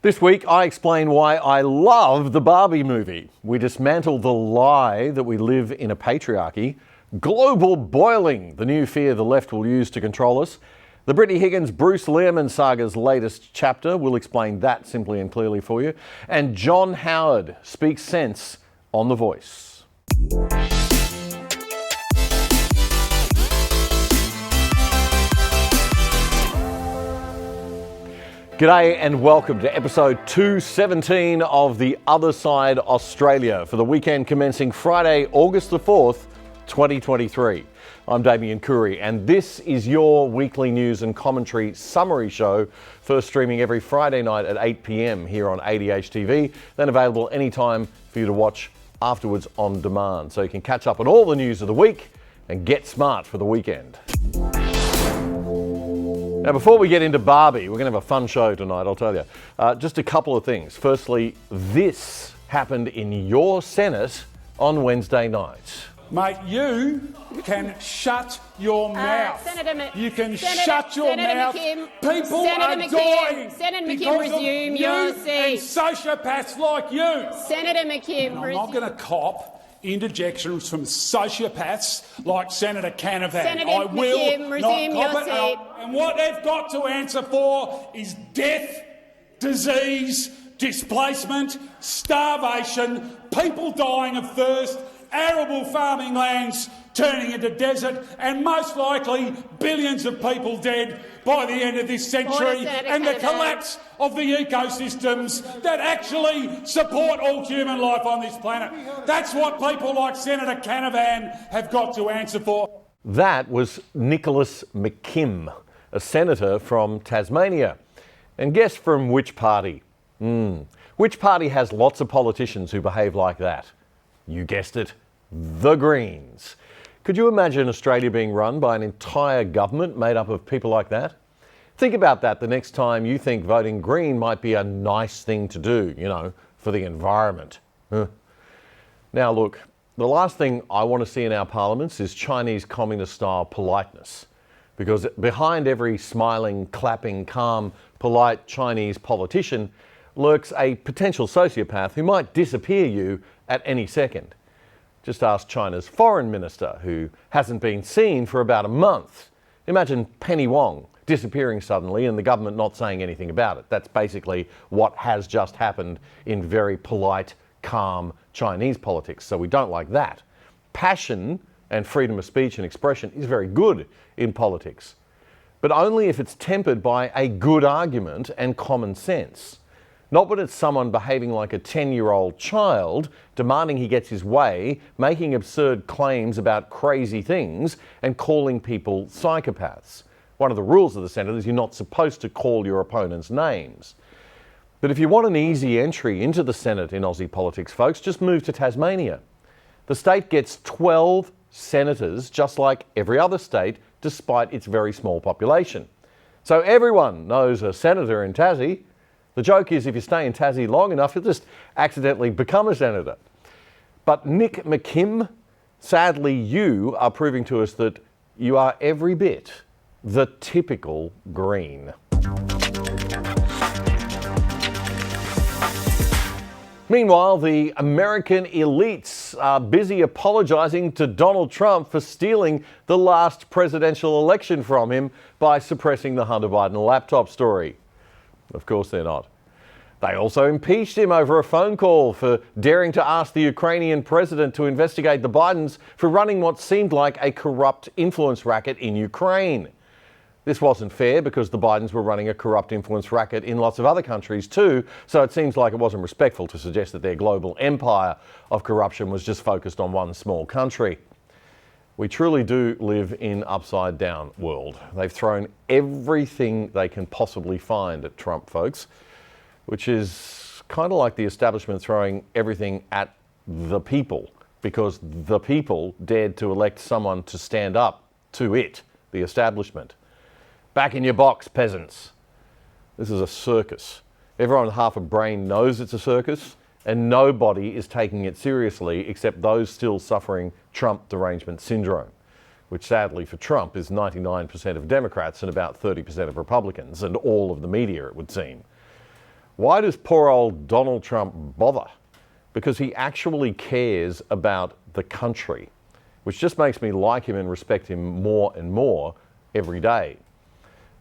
This week, I explain why I love the Barbie movie. We dismantle the lie that we live in a patriarchy. Global boiling, the new fear the left will use to control us. The Brittany Higgins Bruce Lehrmann saga's latest chapter will explain that simply and clearly for you. And John Howard speaks sense on The Voice. G'day and welcome to episode 217 of The Other Side Australia for the weekend commencing Friday, August the 4th, 2023. I'm Damian and this is your weekly news and commentary summary show, first streaming every Friday night at 8 p.m. here on ADH TV, then available anytime for you to watch afterwards on demand. So you can catch up on all the news of the week and get smart for the weekend. Now, before we get into Barbie, we're going to have a fun show tonight, I'll tell you. Just a couple of things. Firstly, this happened in your Senate on Wednesday night. Mate, you can shut your mouth. You can shut your mouth. People are dying. Senator McKim, resume your seat. And sociopaths like you. Senator McKim, I'm not going to cop interjections from sociopaths like Senator Canavan. Senator I will McKim, resume not your cop seat. And what they've got to answer for is death, disease, displacement, starvation, people dying of thirst, arable farming lands turning into desert, and most likely billions of people dead by the end of this century, and the collapse of the ecosystems that actually support all human life on this planet. That's what people like Senator Canavan have got to answer for. That was Nicholas McKim, a senator from Tasmania. And guess from which party? Which party has lots of politicians who behave like that? You guessed it, the Greens. Could you imagine Australia being run by an entire government made up of people like that? Think about that the next time you think voting Green might be a nice thing to do, you know, for the environment. Now look, the last thing I want to see in our parliaments is Chinese communist-style politeness. Because behind every smiling, clapping, calm, polite Chinese politician lurks a potential sociopath who might disappear you at any second. Just ask China's foreign minister, who hasn't been seen for about a month. Imagine Penny Wong disappearing suddenly and the government not saying anything about it. That's basically what has just happened in very polite, calm Chinese politics. So we don't like that. Passion and freedom of speech and expression is very good in politics, but only if it's tempered by a good argument and common sense. Not when it's someone behaving like a 10-year-old child, demanding he gets his way, making absurd claims about crazy things, and calling people psychopaths. One of the rules of the Senate is you're not supposed to call your opponents names. But if you want an easy entry into the Senate in Aussie politics, folks, just move to Tasmania. The state gets 12 senators, just like every other state, despite its very small population. So everyone knows a senator in Tassie. The joke is if you stay in Tassie long enough, you'll just accidentally become a senator. But Nick McKim, sadly you are proving to us that you are every bit the typical Green. Meanwhile, the American elites are busy apologising to Donald Trump for stealing the last presidential election from him by suppressing the Hunter Biden laptop story. Of course they're not. They also impeached him over a phone call for daring to ask the Ukrainian president to investigate the Bidens for running what seemed like a corrupt influence racket in Ukraine. This wasn't fair because the Bidens were running a corrupt influence racket in lots of other countries too, so it seems like it wasn't respectful to suggest that their global empire of corruption was just focused on one small country. We truly do live in upside down world. They've thrown everything they can possibly find at Trump, folks, which is kind of like the establishment throwing everything at the people because the people dared to elect someone to stand up to it, the establishment. Back in your box, peasants. This is a circus. Everyone with half a brain knows it's a circus, and nobody is taking it seriously except those still suffering Trump derangement syndrome, which sadly for Trump is 99% of Democrats and about 30% of Republicans, and all of the media, it would seem. Why does poor old Donald Trump bother? Because he actually cares about the country, which just makes me like him and respect him more and more every day.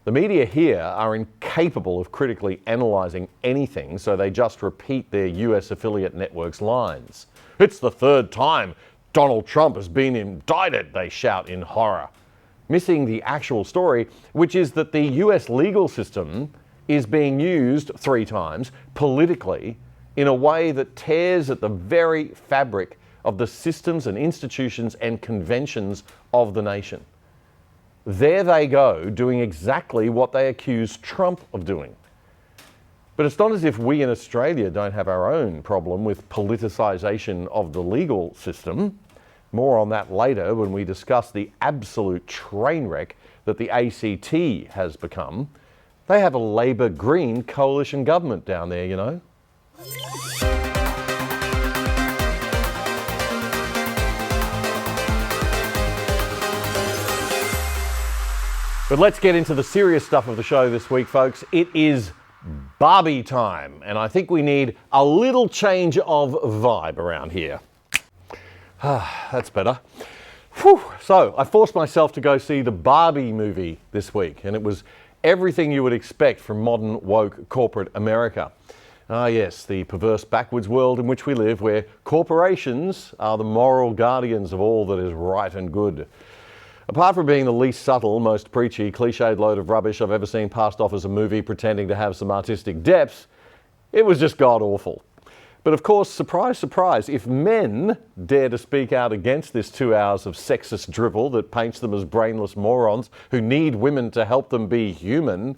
The media here are incapable of critically analysing anything, so they just repeat their US affiliate network's lines. It's the third time Donald Trump has been indicted, they shout in horror, missing the actual story, which is that the US legal system is being used 3 times politically in a way that tears at the very fabric of the systems and institutions and conventions of the nation. There they go, doing exactly what they accuse Trump of doing. But it's not as if we in Australia don't have our own problem with politicisation of the legal system. More on that later when we discuss the absolute train wreck that the ACT has become. They have a Labor Green coalition government down there, you know. But let's get into the serious stuff of the show this week, folks. It is Barbie time, and I think we need a little change of vibe around here. That's better. Whew. So I forced myself to go see the Barbie movie this week, and it was everything you would expect from modern woke corporate America. Ah yes, the perverse backwards world in which we live, where corporations are the moral guardians of all that is right and good. Apart from being the least subtle, most preachy, cliched load of rubbish I've ever seen passed off as a movie pretending to have some artistic depth, it was just god-awful. But of course, surprise, surprise, if men dare to speak out against this 2 hours of sexist drivel that paints them as brainless morons who need women to help them be human,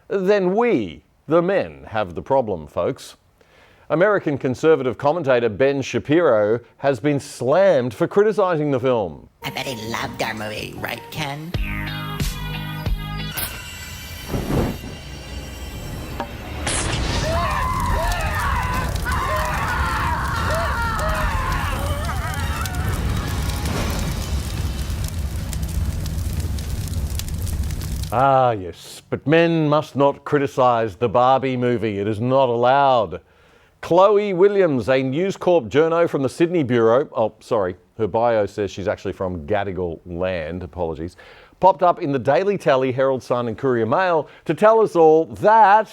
then we, the men, have the problem, folks. American conservative commentator Ben Shapiro has been slammed for criticising the film. I bet he loved our movie, right, Ken? Ah, yes, but men must not criticise the Barbie movie. It is not allowed. Chloe Williams, a News Corp journo from the Sydney Bureau, her bio says she's actually from Gadigal land, apologies, popped up in the Daily Tally, Herald Sun and Courier Mail to tell us all that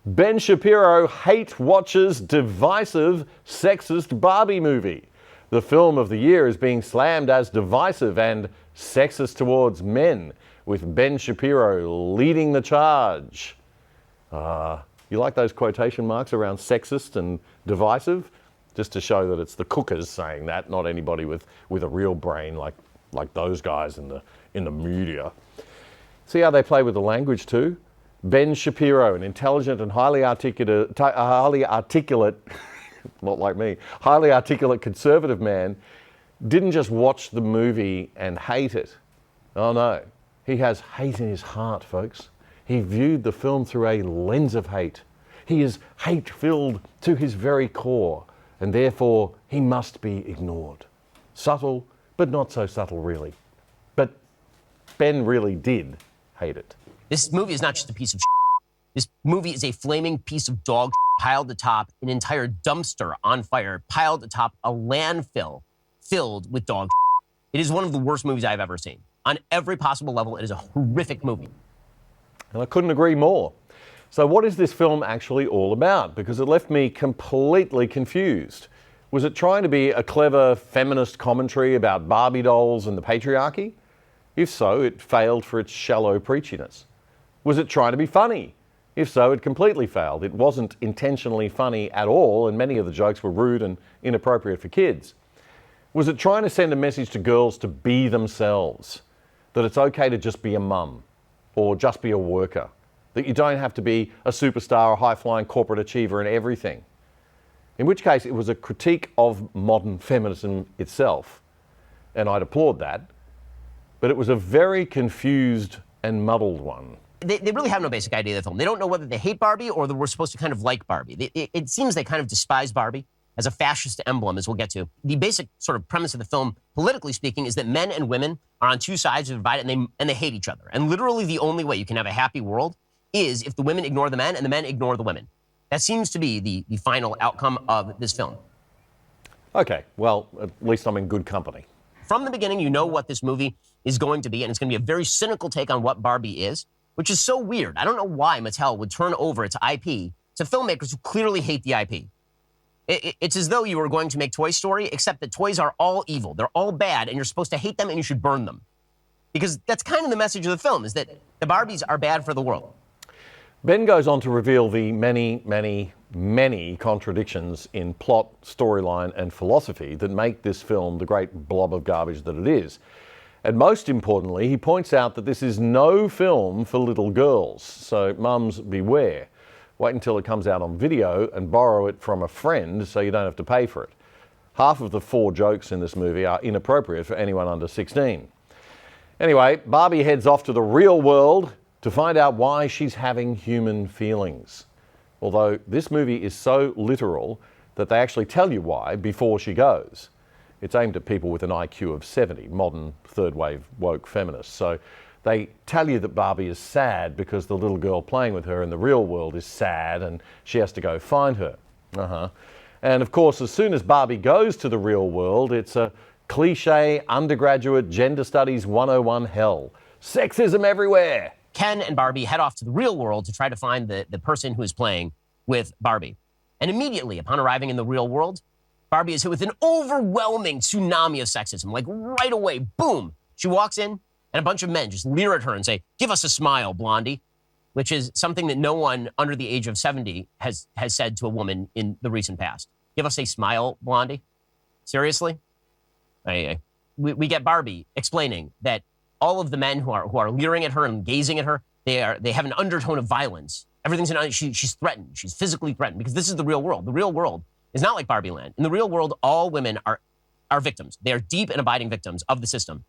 Ben Shapiro hate watches divisive, sexist Barbie movie. The film of the year is being slammed as divisive and sexist towards men, with Ben Shapiro leading the charge. You like those quotation marks around sexist and divisive? Just to show that it's the cookers saying that, not anybody with a real brain like those guys in the media. See how they play with the language too? Ben Shapiro, an intelligent and highly articulate, not like me, highly articulate conservative man, didn't just watch the movie and hate it. Oh no, he has hate in his heart, folks. He viewed the film through a lens of hate. He is hate-filled to his very core, and therefore he must be ignored. Subtle, but not so subtle, really. But Ben really did hate it. This movie is not just a piece of shit. This movie is a flaming piece of dog shit piled atop an entire dumpster on fire, piled atop a landfill filled with dog shit. It is one of the worst movies I've ever seen. On every possible level, it is a horrific movie. And I couldn't agree more. So what is this film actually all about? Because it left me completely confused. Was it trying to be a clever feminist commentary about Barbie dolls and the patriarchy? If so, it failed for its shallow preachiness. Was it trying to be funny? If so, it completely failed. It wasn't intentionally funny at all, and many of the jokes were rude and inappropriate for kids. Was it trying to send a message to girls to be themselves? That it's okay to just be a mum, or just be a worker? That you don't have to be a superstar or high-flying corporate achiever in everything? In which case, it was a critique of modern feminism itself, and I'd applaud that. But it was a very confused and muddled one. They really have no basic idea of the film. They don't know whether they hate Barbie or that we're supposed to kind of like Barbie. It seems they kind of despise Barbie as a fascist emblem, as we'll get to. The basic sort of premise of the film, politically speaking, is that men and women are on two sides of the divide and they hate each other. And literally the only way you can have a happy world is if the women ignore the men and the men ignore the women. That seems to be the final outcome of this film. Okay, well, at least I'm in good company. From the beginning, you know what this movie is going to be, and it's going to be a very cynical take on what Barbie is, which is so weird. I don't know why Mattel would turn over its IP to filmmakers who clearly hate the IP. It's as though you were going to make Toy Story, except that toys are all evil. They're all bad, and you're supposed to hate them, and you should burn them. Because that's kind of the message of the film, is that the Barbies are bad for the world. Ben goes on to reveal the many, many, many contradictions in plot, storyline, and philosophy that make this film the great blob of garbage that it is. And most importantly, he points out that this is no film for little girls, so mums beware. Wait until it comes out on video and borrow it from a friend so you don't have to pay for it. Half of the 4 jokes in this movie are inappropriate for anyone under 16. Anyway, Barbie heads off to the real world to find out why she's having human feelings. Although this movie is so literal that they actually tell you why before she goes. It's aimed at people with an IQ of 70, modern third-wave woke feminists. So they tell you that Barbie is sad because the little girl playing with her in the real world is sad and she has to go find her. And of course, as soon as Barbie goes to the real world, it's a cliche undergraduate gender studies 101 hell. Sexism everywhere. Ken and Barbie head off to the real world to try to find the person who is playing with Barbie. And immediately upon arriving in the real world, Barbie is hit with an overwhelming tsunami of sexism. Like right away, boom. She walks in and a bunch of men just leer at her and say, "Give us a smile, blondie," which is something that no one under the age of 70 has said to a woman in the recent past. Give us a smile, blondie? Seriously? We get Barbie explaining that all of the men who are leering at her and gazing at her, they have an undertone of violence. Everything's she's threatened. She's physically threatened because this is the real world. The real world is not like Barbie Land. In the real world, all women are victims. They are deep and abiding victims of the system,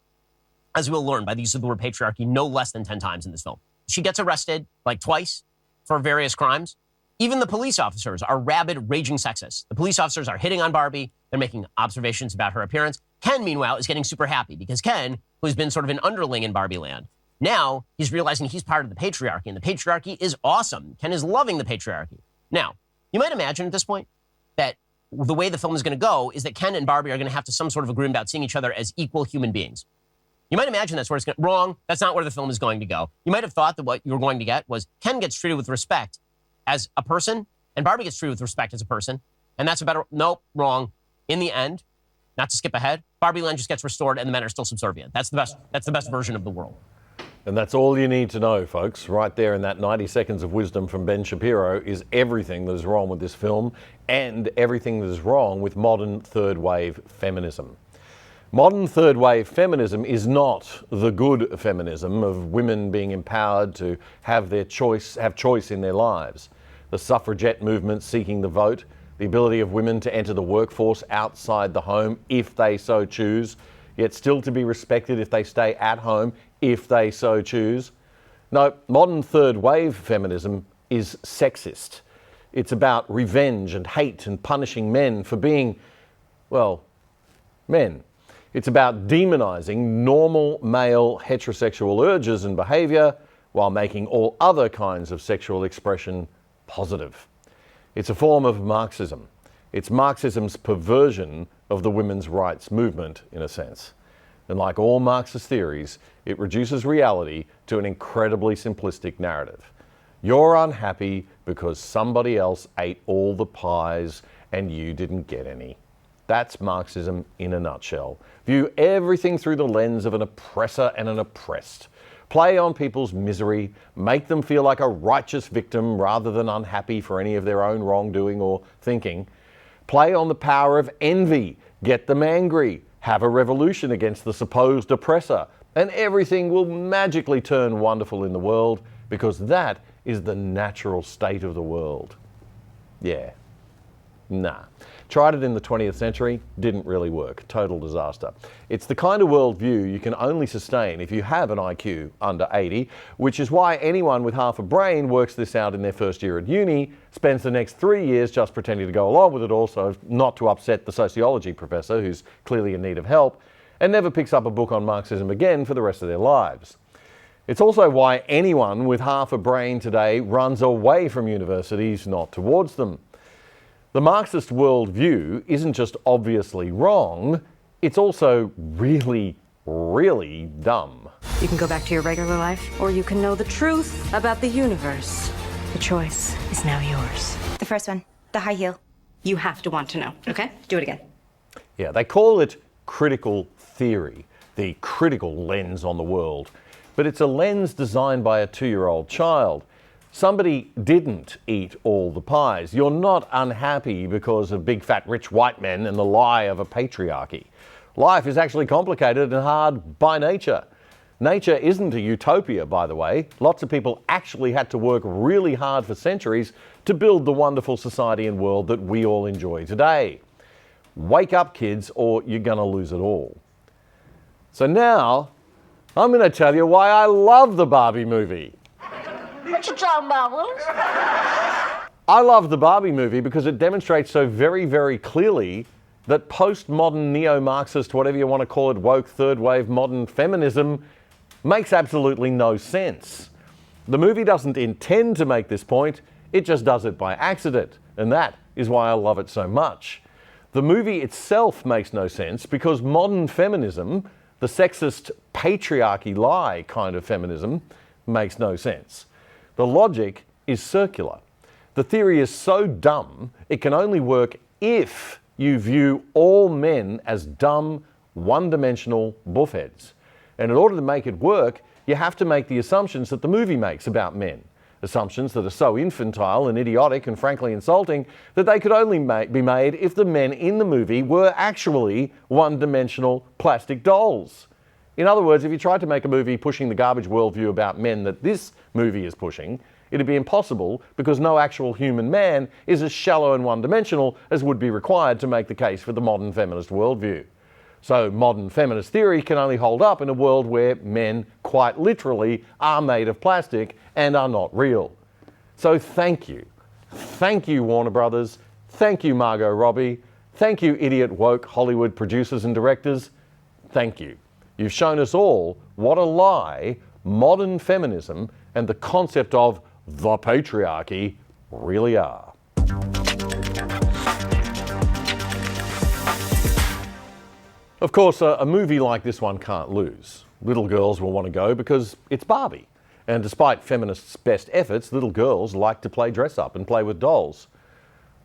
as we'll learn by the use of the word patriarchy no less than 10 times in this film. She gets arrested like twice for various crimes. Even the police officers are rabid, raging sexists. The police officers are hitting on Barbie. They're making observations about her appearance. Ken, meanwhile, is getting super happy because Ken, who's been sort of an underling in Barbie Land, now he's realizing he's part of the patriarchy, and the patriarchy is awesome. Ken is loving the patriarchy. Now, you might imagine at this point that the way the film is going to go is that Ken and Barbie are going to have to some sort of agreement about seeing each other as equal human beings. You might imagine that's where it's going. Wrong. That's not where the film is going to go. You might have thought that what you were going to get was Ken gets treated with respect as a person, and Barbie gets treated with respect as a person, and that's a better. Nope, wrong. In the end, not to skip ahead, Barbie Land just gets restored, and the men are still subservient. That's the best. That's the best version of the world. And that's all you need to know, folks. Right there in that 90 seconds of wisdom from Ben Shapiro is everything that is wrong with this film and everything that is wrong with modern third-wave feminism. Modern third-wave feminism is not the good feminism of women being empowered to have choice in their lives. The suffragette movement seeking the vote, the ability of women to enter the workforce outside the home if they so choose, yet still to be respected if they stay at home if they so choose. No, modern third-wave feminism is sexist. It's about revenge and hate and punishing men for being, well, men. It's about demonizing normal male heterosexual urges and behavior while making all other kinds of sexual expression positive. It's a form of Marxism. It's Marxism's perversion of the women's rights movement, in a sense. And like all Marxist theories, it reduces reality to an incredibly simplistic narrative. You're unhappy because somebody else ate all the pies and you didn't get any. That's Marxism in a nutshell. View everything through the lens of an oppressor and an oppressed. Play on people's misery, make them feel like a righteous victim rather than unhappy for any of their own wrongdoing or thinking. Play on the power of envy, get them angry, have a revolution against the supposed oppressor, and everything will magically turn wonderful in the world because that is the natural state of the world. Yeah. Nah. Tried it in the 20th century, didn't really work. Total disaster. It's the kind of worldview you can only sustain if you have an IQ under 80, which is why anyone with half a brain works this out in their first year at uni, spends the next 3 years just pretending to go along with it all so not to upset the sociology professor who's clearly in need of help, and never picks up a book on Marxism again for the rest of their lives. It's also why anyone with half a brain today runs away from universities, not towards them. The Marxist worldview isn't just obviously wrong, it's also really, really dumb. You can go back to your regular life, or you can know the truth about the universe. The choice is now yours. The first one, the high heel. You have to want to know, okay? Do it again. Yeah, they call it critical theory, the critical lens on the world. But it's a lens designed by a 2-year-old child. Somebody didn't eat all the pies. You're not unhappy because of big fat rich white men and the lie of a patriarchy. Life is actually complicated and hard by nature. Nature isn't a utopia, by the way. Lots of people actually had to work really hard for centuries to build the wonderful society and world that we all enjoy today. Wake up, kids, or you're going to lose it all. So now, I'm going to tell you why I love the Barbie movie. What you talking about, Willis? I love the Barbie movie because it demonstrates so very, very clearly that postmodern neo-Marxist, whatever you want to call it, woke, third wave, modern feminism makes absolutely no sense. The movie doesn't intend to make this point, it just does it by accident, and that is why I love it so much. The movie itself makes no sense because modern feminism, the sexist patriarchy lie kind of feminism, makes no sense. The logic is circular. The theory is so dumb, it can only work if you view all men as dumb, one-dimensional buffheads. And in order to make it work, you have to make the assumptions that the movie makes about men. Assumptions that are so infantile and idiotic and frankly insulting that they could only be made if the men in the movie were actually one-dimensional plastic dolls. In other words, if you tried to make a movie pushing the garbage worldview about men that this movie is pushing, it'd be impossible because no actual human man is as shallow and one-dimensional as would be required to make the case for the modern feminist worldview. So modern feminist theory can only hold up in a world where men, quite literally, are made of plastic and are not real. So thank you. Thank you, Warner Brothers. Thank you, Margot Robbie. Thank you, idiot woke Hollywood producers and directors. Thank you. You've shown us all what a lie modern feminism and the concept of the patriarchy really are. Of course, a movie like this one can't lose. Little girls will want to go because it's Barbie. And despite feminists' best efforts, little girls like to play dress up and play with dolls.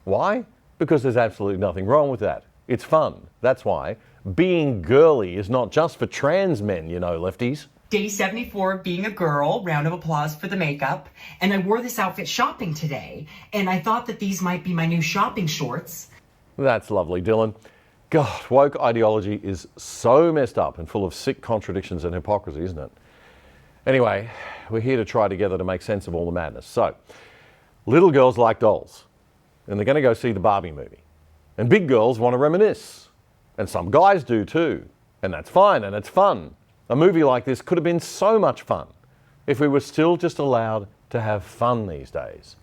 Why? Because there's absolutely nothing wrong with that. It's fun. That's why. Being girly is not just for trans men, you know, lefties. Day 74 of being a girl, round of applause for the makeup. And I wore this outfit shopping today, and I thought that these might be my new shopping shorts. That's lovely, Dylan. God, woke ideology is so messed up and full of sick contradictions and hypocrisy, isn't it? Anyway, we're here to try together to make sense of all the madness. So, little girls like dolls, and they're going to go see the Barbie movie. And big girls want to reminisce. And some guys do too. And that's fine and it's fun. A movie like this could have been so much fun if we were still just allowed to have fun these days.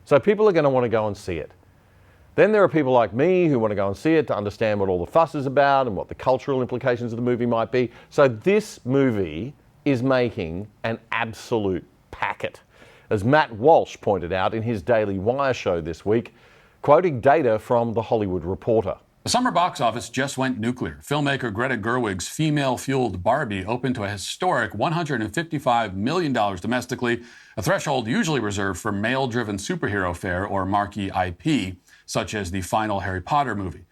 So people are going to want to go and see it. Then there are people like me who want to go and see it to understand what all the fuss is about and what the cultural implications of the movie might be. So this movie is making an absolute packet. As Matt Walsh pointed out in his Daily Wire show this week, quoting data from The Hollywood Reporter. The summer box office just went nuclear. Filmmaker Greta Gerwig's female-fueled Barbie opened to a historic $155 million domestically, a threshold usually reserved for male-driven superhero fare or marquee IP, such as the final Harry Potter movie.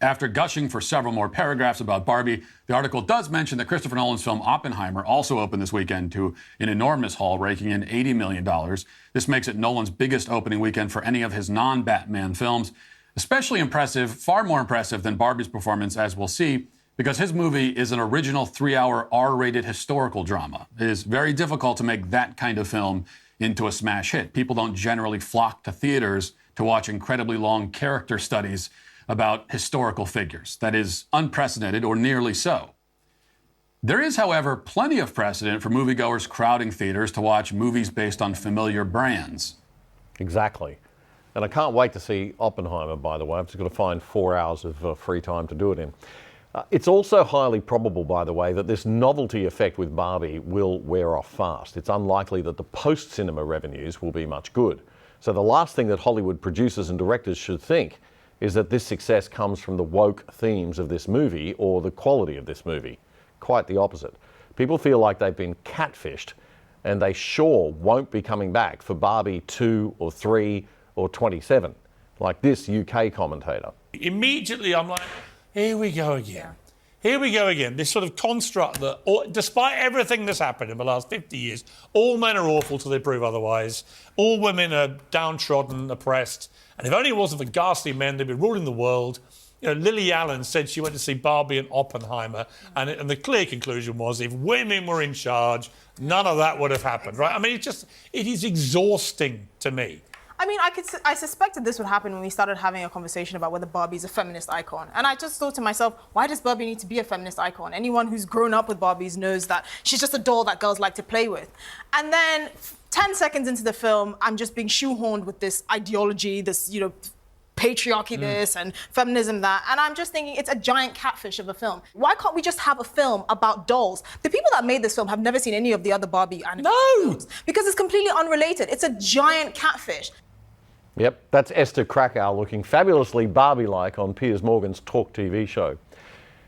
After gushing for several more paragraphs about Barbie, the article does mention that Christopher Nolan's film Oppenheimer also opened this weekend to an enormous haul, raking in $80 million. This makes it Nolan's biggest opening weekend for any of his non-Batman films. Especially impressive, far more impressive than Barbie's performance, as we'll see, because his movie is an original 3-hour R-rated historical drama. It is very difficult to make that kind of film into a smash hit. People don't generally flock to theaters to watch incredibly long character studies about historical figures. That is unprecedented, or nearly so. There is, however, plenty of precedent for moviegoers crowding theaters to watch movies based on familiar brands. Exactly. And I can't wait to see Oppenheimer, by the way. I've just got to find 4 hours of free time to do it in. It's also highly probable, by the way, that this novelty effect with Barbie will wear off fast. It's unlikely that the post-cinema revenues will be much good. So the last thing that Hollywood producers and directors should think is that this success comes from the woke themes of this movie or the quality of this movie. Quite the opposite. People feel like they've been catfished, and they sure won't be coming back for Barbie 2 or 3 or 27, like this UK commentator. Immediately I'm like, here we go again. Here we go again. This sort of construct that, despite everything that's happened in the last 50 years, all men are awful till they prove otherwise. All women are downtrodden, oppressed. And if only it wasn't for ghastly men, they'd be ruling the world. You know, Lily Allen said she went to see Barbie and Oppenheimer, and the clear conclusion was if women were in charge, none of that would have happened, right? I mean, it is exhausting to me. I mean, I suspected this would happen when we started having a conversation about whether Barbie's a feminist icon. And I just thought to myself, why does Barbie need to be a feminist icon? Anyone who's grown up with Barbies knows that she's just a doll that girls like to play with. And then 10 seconds into the film, I'm just being shoehorned with this ideology, this, you know, patriarchy this and feminism that, and I'm just thinking it's a giant catfish of a film. Why can't we just have a film about dolls? The people that made this film have never seen any of the other Barbie animated films because it's completely unrelated. It's a giant catfish. Yep, that's Esther Krakow looking fabulously Barbie-like on Piers Morgan's Talk TV show.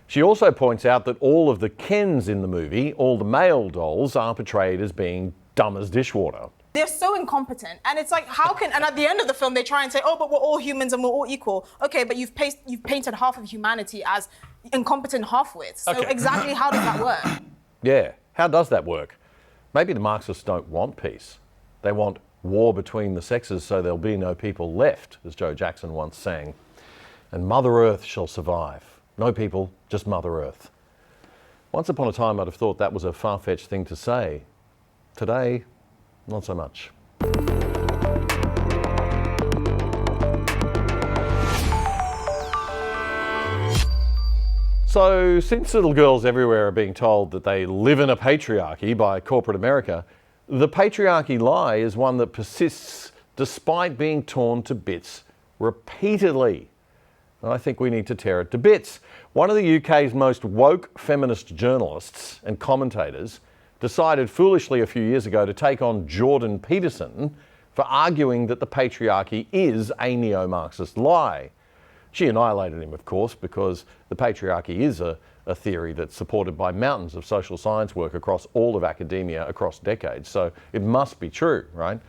She also points out that all of the Kens in the movie, all the male dolls, are portrayed as being dumb as dishwater. They're so incompetent, and it's like, how can, and at the end of the film they try and say, oh, but we're all humans and we're all equal. Okay, but you've painted half of humanity as incompetent half-wits. So exactly how does that work? Yeah, how does that work? Maybe the Marxists don't want peace. They want war between the sexes so there'll be no people left, as Joe Jackson once sang. And Mother Earth shall survive. No people, just Mother Earth. Once upon a time I'd have thought that was a far-fetched thing to say. Today, not so much. So, since little girls everywhere are being told that they live in a patriarchy by corporate America, the patriarchy lie is one that persists despite being torn to bits repeatedly. And I think we need to tear it to bits. One of the UK's most woke feminist journalists and commentators decided foolishly a few years ago to take on Jordan Peterson for arguing that the patriarchy is a neo-Marxist lie. She annihilated him, of course, because the patriarchy is a theory that's supported by mountains of social science work across all of academia across decades. So it must be true, right?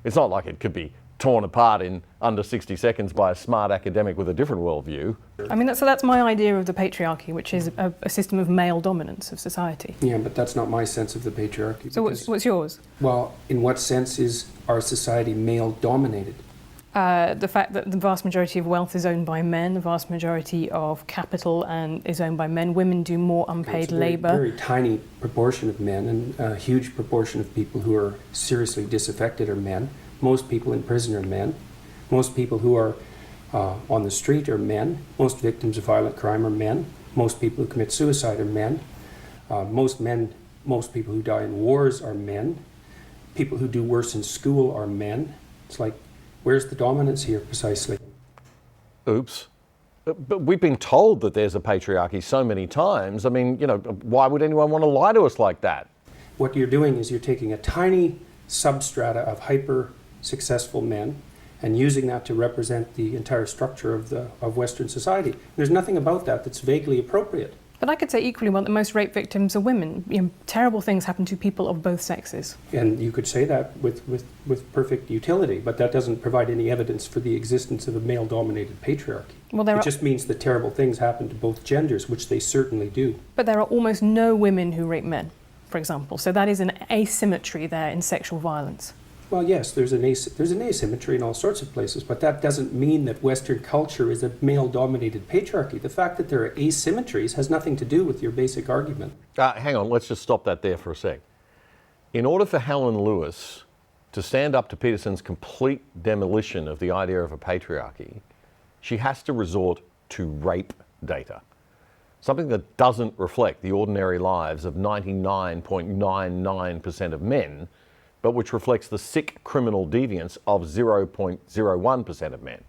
It's not like it could be torn apart in under 60 seconds by a smart academic with a different worldview. I mean, that's my idea of the patriarchy, which is a system of male dominance of society. Yeah, but that's not my sense of the patriarchy. So what's yours? Well, in what sense is our society male-dominated? The fact that the vast majority of wealth is owned by men, the vast majority of capital is owned by men. Women do more unpaid labour. Very tiny proportion of men, and a huge proportion of people who are seriously disaffected are men. Most people in prison are men. Most people who are on the street are men. Most victims of violent crime are men. Most people who commit suicide are men. Most people who die in wars are men. People who do worse in school are men. It's like, where's the dominance here precisely? Oops. But we've been told that there's a patriarchy so many times. I mean, you know, why would anyone want to lie to us like that? What you're doing is you're taking a tiny substrata of hyper-successful men and using that to represent the entire structure of Western society. There's nothing about that that's vaguely appropriate. But I could say equally well that most rape victims are women. You know, terrible things happen to people of both sexes. And you could say that with perfect utility, but that doesn't provide any evidence for the existence of a male-dominated patriarchy. Well, it just means that terrible things happen to both genders, which they certainly do. But there are almost no women who rape men, for example. So that is an asymmetry there in sexual violence. Well, yes, there's an asymmetry in all sorts of places, but that doesn't mean that Western culture is a male-dominated patriarchy. The fact that there are asymmetries has nothing to do with your basic argument. Hang on, let's just stop that there for a sec. In order for Helen Lewis to stand up to Peterson's complete demolition of the idea of a patriarchy, she has to resort to rape data. Something that doesn't reflect the ordinary lives of 99.99% of men, but which reflects the sick criminal deviance of 0.01% of men.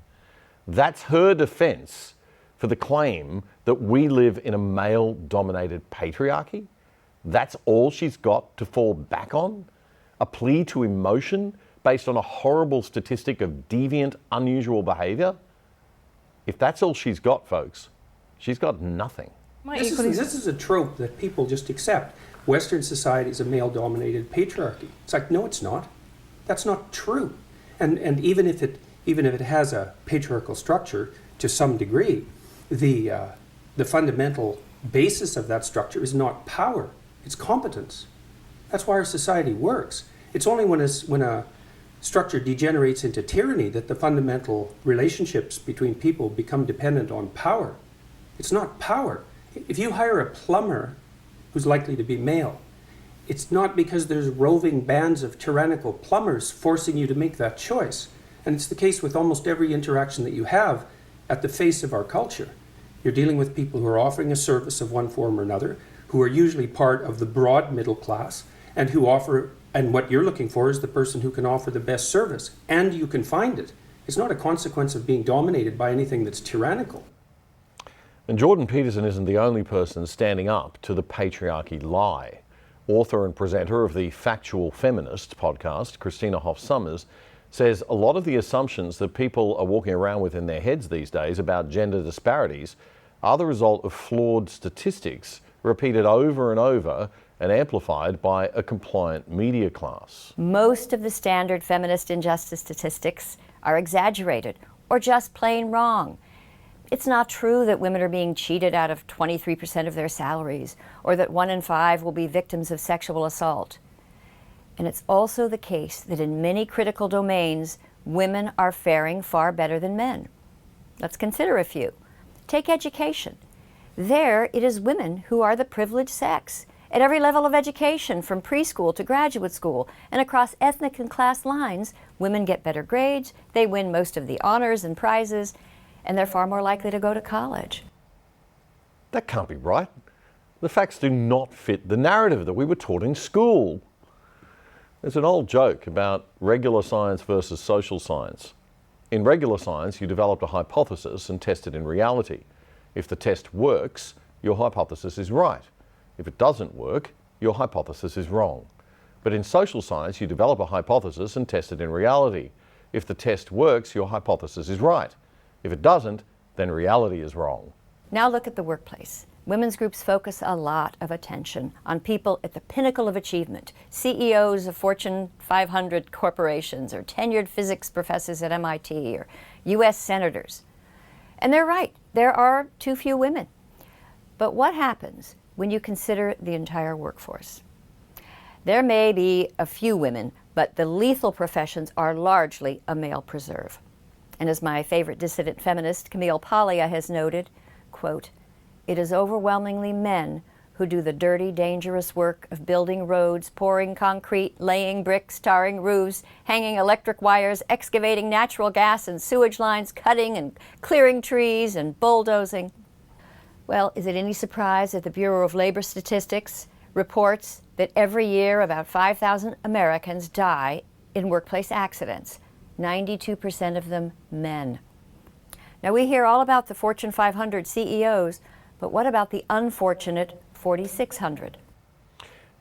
That's her defence for the claim that we live in a male-dominated patriarchy? That's all she's got to fall back on? A plea to emotion based on a horrible statistic of deviant, unusual behaviour? If that's all she's got, folks, she's got nothing. This is a trope that people just accept. Western society is a male-dominated patriarchy. It's like, no, it's not. That's not true. And even if it has a patriarchal structure to some degree, the fundamental basis of that structure is not power. It's competence. That's why our society works. It's only when a structure degenerates into tyranny that the fundamental relationships between people become dependent on power. It's not power. If you hire a plumber who's likely to be male, it's not because there's roving bands of tyrannical plumbers forcing you to make that choice. And it's the case with almost every interaction that you have at the face of our culture. You're dealing with people who are offering a service of one form or another, who are usually part of the broad middle class, and who offer, and what you're looking for is the person who can offer the best service, and you can find it. It's not a consequence of being dominated by anything that's tyrannical. And Jordan Peterson isn't the only person standing up to the patriarchy lie. Author and presenter of the Factual Feminist podcast, Christina Hoff Sommers, says a lot of the assumptions that people are walking around with in their heads these days about gender disparities are the result of flawed statistics repeated over and over and amplified by a compliant media class. Most of the standard feminist injustice statistics are exaggerated or just plain wrong. It's not true that women are being cheated out of 23% of their salaries, or that 1 in 5 will be victims of sexual assault. And it's also the case that in many critical domains, women are faring far better than men. Let's consider a few. Take education. There, it is women who are the privileged sex. At every level of education, from preschool to graduate school, and across ethnic and class lines, women get better grades, they win most of the honors and prizes, and they're far more likely to go to college. That can't be right. The facts do not fit the narrative that we were taught in school. There's an old joke about regular science versus social science. In regular science, you developed a hypothesis and test it in reality. If the test works, your hypothesis is right. If it doesn't work, your hypothesis is wrong. But in social science, you develop a hypothesis and test it in reality. If the test works, your hypothesis is right. If it doesn't, then reality is wrong. Now look at the workplace. Women's groups focus a lot of attention on people at the pinnacle of achievement, CEOs of Fortune 500 corporations, or tenured physics professors at MIT, or US senators. And they're right, there are too few women. But what happens when you consider the entire workforce? There may be a few women, but the lethal professions are largely a male preserve. And as my favorite dissident feminist, Camille Paglia, has noted, quote, "It is overwhelmingly men who do the dirty, dangerous work of building roads, pouring concrete, laying bricks, tarring roofs, hanging electric wires, excavating natural gas and sewage lines, cutting and clearing trees, and bulldozing." Well, is it any surprise that the Bureau of Labor Statistics reports that every year about 5,000 Americans die in workplace accidents, 92% of them men? Now, we hear all about the Fortune 500 CEOs, but what about the unfortunate 4,600?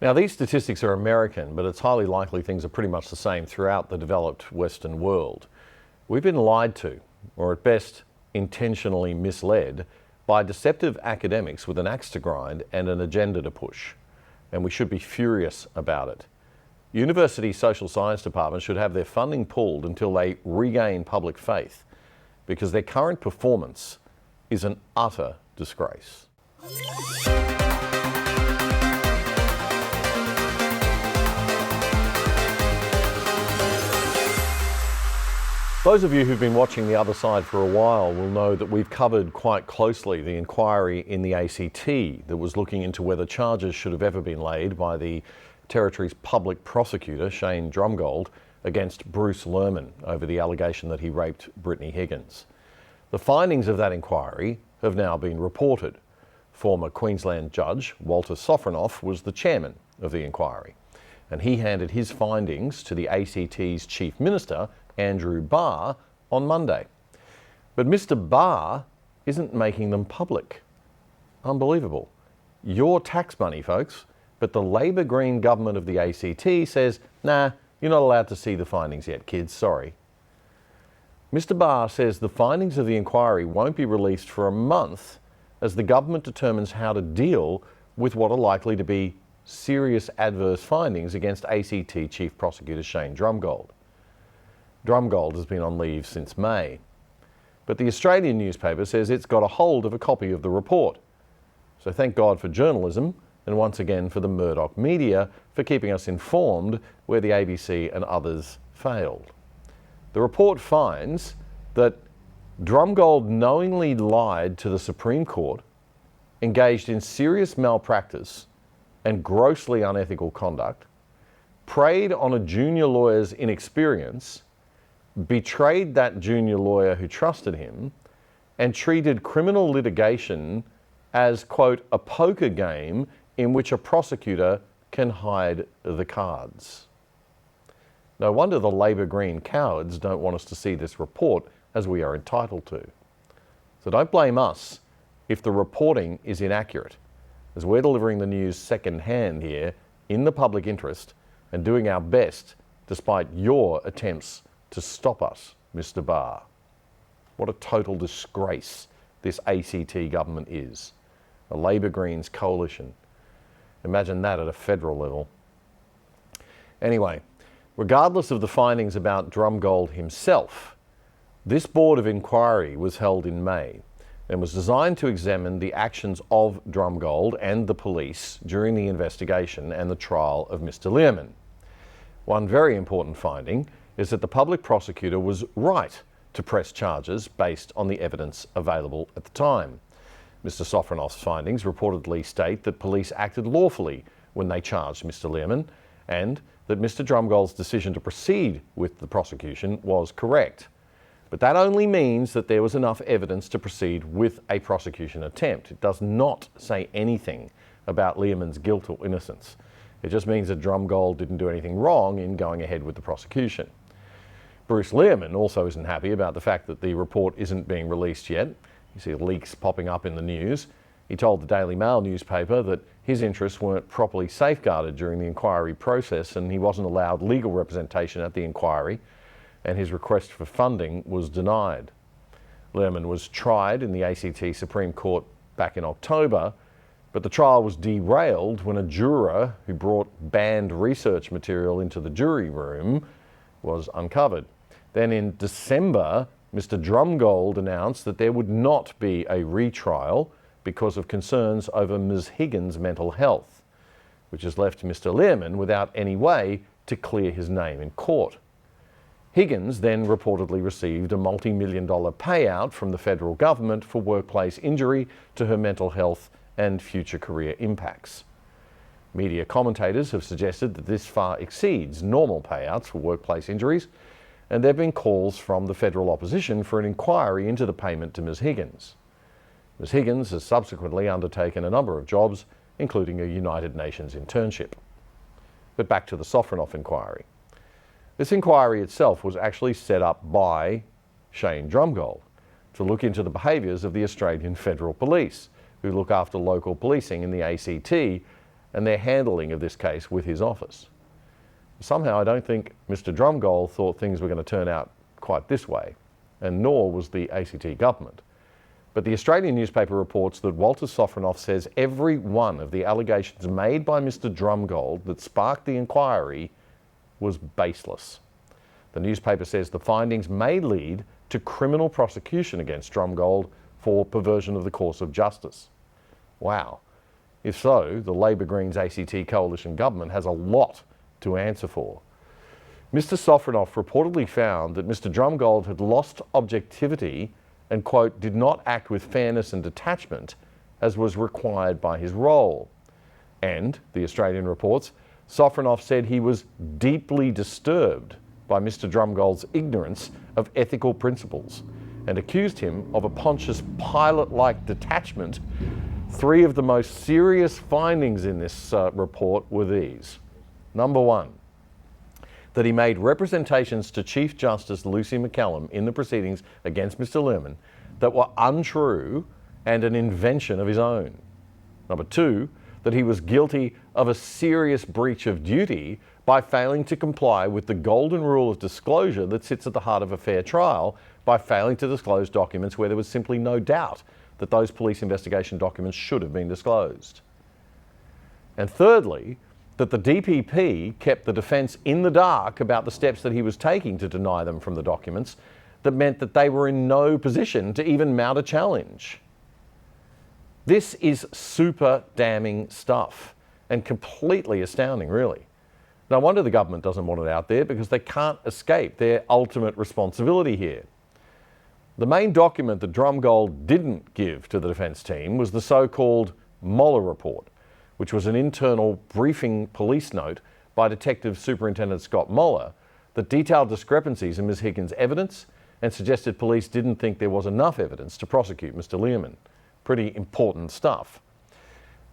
Now, these statistics are American, but it's highly likely things are pretty much the same throughout the developed Western world. We've been lied to, or at best, intentionally misled, by deceptive academics with an axe to grind and an agenda to push. And we should be furious about it. University social science departments should have their funding pulled until they regain public faith, because their current performance is an utter disgrace. Those of you who've been watching The Other Side for a while will know that we've covered quite closely the inquiry in the ACT that was looking into whether charges should have ever been laid by the Territory's public prosecutor, Shane Drumgold, against Bruce Lehrmann over the allegation that he raped Brittany Higgins. The findings of that inquiry have now been reported. Former Queensland Judge Walter Sofronoff was the chairman of the inquiry, and he handed his findings to the ACT's Chief Minister, Andrew Barr, on Monday. But Mr. Barr isn't making them public. Unbelievable. Your tax money, folks, but the Labor Green government of the ACT says, nah, you're not allowed to see the findings yet, kids, sorry. Mr. Barr says the findings of the inquiry won't be released for a month as the government determines how to deal with what are likely to be serious adverse findings against ACT Chief Prosecutor Shane Drumgold. Drumgold has been on leave since May, but the Australian newspaper says it's got a hold of a copy of the report. So thank God for journalism, and once again for the Murdoch media for keeping us informed where the ABC and others failed. The report finds that Drumgold knowingly lied to the Supreme Court, engaged in serious malpractice and grossly unethical conduct, preyed on a junior lawyer's inexperience, betrayed that junior lawyer who trusted him, and treated criminal litigation as, quote, a poker game in which a prosecutor can hide the cards. No wonder the Labor Green cowards don't want us to see this report as we are entitled to. So don't blame us if the reporting is inaccurate, as we're delivering the news second-hand here in the public interest and doing our best despite your attempts to stop us, Mr. Barr. What a total disgrace this ACT government is. A Labor Greens coalition. Imagine that at a federal level. Anyway, regardless of the findings about Drumgold himself, this board of inquiry was held in May and was designed to examine the actions of Drumgold and the police during the investigation and the trial of Mr. Lehrmann. One very important finding is that the public prosecutor was right to press charges based on the evidence available at the time. Mr. Sofronoff's findings reportedly state that police acted lawfully when they charged Mr. Lehrmann, and that Mr. Drumgold's decision to proceed with the prosecution was correct. But that only means that there was enough evidence to proceed with a prosecution attempt. It does not say anything about Lehrmann's guilt or innocence. It just means that Drumgold didn't do anything wrong in going ahead with the prosecution. Bruce Lehrmann also isn't happy about the fact that the report isn't being released yet. You see leaks popping up in the news. He told the Daily Mail newspaper that his interests weren't properly safeguarded during the inquiry process and he wasn't allowed legal representation at the inquiry, and his request for funding was denied. Lehrmann was tried in the ACT Supreme Court back in October, but the trial was derailed when a juror who brought banned research material into the jury room was uncovered. Then in December, Mr. Drumgold announced that there would not be a retrial because of concerns over Ms. Higgins' mental health, which has left Mr. Lehrmann without any way to clear his name in court. Higgins then reportedly received a multi-million-dollar payout from the federal government for workplace injury to her mental health and future career impacts. Media commentators have suggested that this far exceeds normal payouts for workplace injuries, and there have been calls from the federal opposition for an inquiry into the payment to Ms. Higgins. Ms. Higgins has subsequently undertaken a number of jobs, including a United Nations internship. But back to the Sofronoff inquiry. This inquiry itself was actually set up by Shane Drumgold to look into the behaviours of the Australian Federal Police, who look after local policing in the ACT, and their handling of this case with his office. Somehow I don't think Mr. Drumgold thought things were going to turn out quite this way, and nor was the ACT government. But the Australian newspaper reports that Walter Sofronoff says every one of the allegations made by Mr. Drumgold that sparked the inquiry was baseless. The newspaper says the findings may lead to criminal prosecution against Drumgold for perversion of the course of justice. Wow. If so, the Labor Greens ACT coalition government has a lot to answer for. Mr. Sofronoff reportedly found that Mr. Drumgold had lost objectivity and, quote, did not act with fairness and detachment as was required by his role. And, the Australian reports, Sofronoff said he was deeply disturbed by Mr. Drumgold's ignorance of ethical principles and accused him of a Pontius Pilate-like detachment. Three of the most serious findings in this report were these. Number one, that he made representations to Chief Justice Lucy McCallum in the proceedings against Mr. Lehrmann that were untrue and an invention of his own. Number two, that he was guilty of a serious breach of duty by failing to comply with the golden rule of disclosure that sits at the heart of a fair trial by failing to disclose documents where there was simply no doubt that those police investigation documents should have been disclosed. And thirdly, that the DPP kept the defence in the dark about the steps that he was taking to deny them from the documents that meant that they were in no position to even mount a challenge. This is super damning stuff and completely astounding, really. No wonder the government doesn't want it out there, because they can't escape their ultimate responsibility here. The main document that Drumgold didn't give to the defence team was the so-called Mueller report, which was an internal briefing police note by Detective Superintendent Scott Mueller that detailed discrepancies in Ms. Higgins' evidence and suggested police didn't think there was enough evidence to prosecute Mr. Lehrmann. Pretty important stuff.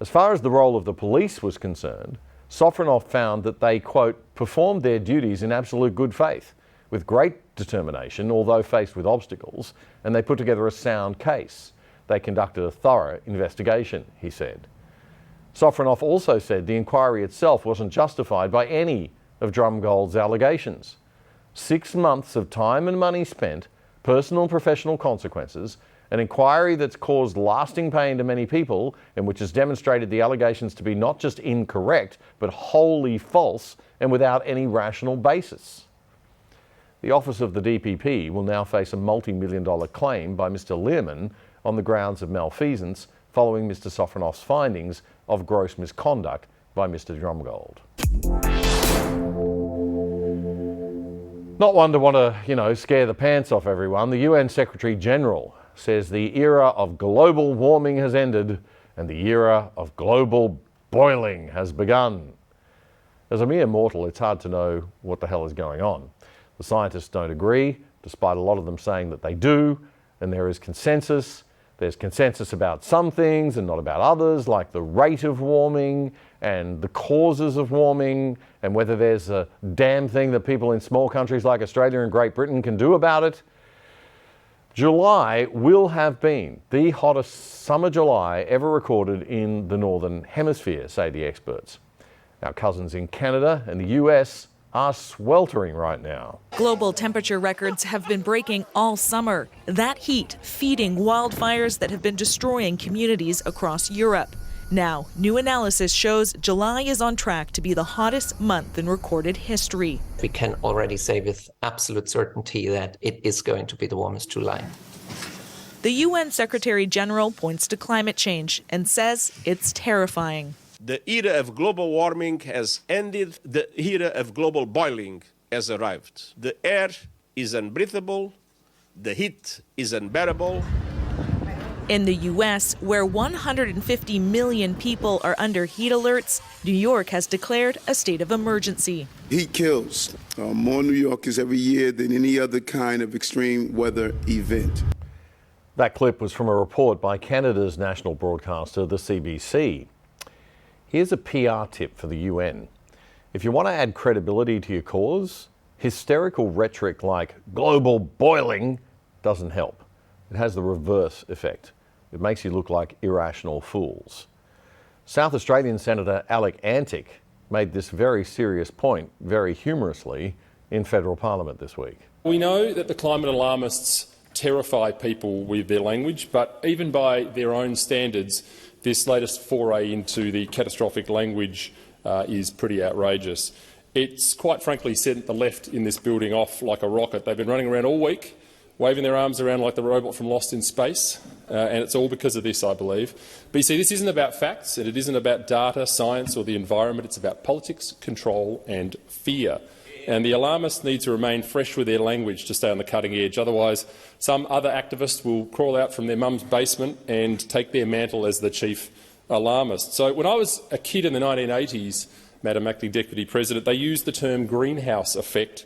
As far as the role of the police was concerned, Sofronoff found that they, quote, performed their duties in absolute good faith, with great determination, although faced with obstacles, and they put together a sound case. They conducted a thorough investigation, he said. Sofronoff also said the inquiry itself wasn't justified by any of Drumgold's allegations. 6 months of time and money spent, personal and professional consequences, an inquiry that's caused lasting pain to many people and which has demonstrated the allegations to be not just incorrect, but wholly false and without any rational basis. The office of the DPP will now face a multi-million-dollar claim by Mr. Lehrmann on the grounds of malfeasance following Mr. Sofronoff's findings of gross misconduct by Mr. Drumgold. Not one to want to, scare the pants off everyone. The UN Secretary General says the era of global warming has ended and the era of global boiling has begun. As a mere mortal, it's hard to know what the hell is going on. The scientists don't agree, despite a lot of them saying that they do, and there is consensus. There's consensus about some things and not about others, like the rate of warming and the causes of warming and whether there's a damn thing that people in small countries like Australia and Great Britain can do about it. July will have been the hottest summer July ever recorded in the Northern Hemisphere, say the experts. Our cousins in Canada and the US are sweltering right now. Global temperature records have been breaking all summer. That heat feeding wildfires that have been destroying communities across Europe. Now, new analysis shows July is on track to be the hottest month in recorded history. We can already say with absolute certainty that it is going to be the warmest July. The UN Secretary General points to climate change and says it's terrifying. The era of global warming has ended. The era of global boiling has arrived. The air is unbreathable. The heat is unbearable. In the U.S., where 150 million people are under heat alerts, New York has declared a state of emergency. Heat kills more New Yorkers every year than any other kind of extreme weather event. That clip was from a report by Canada's national broadcaster, the CBC. Here's a PR tip for the UN. If you want to add credibility to your cause, hysterical rhetoric like global boiling doesn't help. It has the reverse effect. It makes you look like irrational fools. South Australian Senator Alec Antic made this very serious point, very humorously, in federal parliament this week. We know that the climate alarmists terrify people with their language, but even by their own standards, this latest foray into the catastrophic language is pretty outrageous. It's quite frankly sent the left in this building off like a rocket. They've been running around all week, waving their arms around like the robot from Lost in Space, and it's all because of this, I believe. But you see, this isn't about facts, and it isn't about data, science or the environment. It's about politics, control and fear. And the alarmists need to remain fresh with their language to stay on the cutting edge. Otherwise, some other activists will crawl out from their mum's basement and take their mantle as the chief alarmist. So when I was a kid in the 1980s, Madam Acting Deputy President, they used the term greenhouse effect.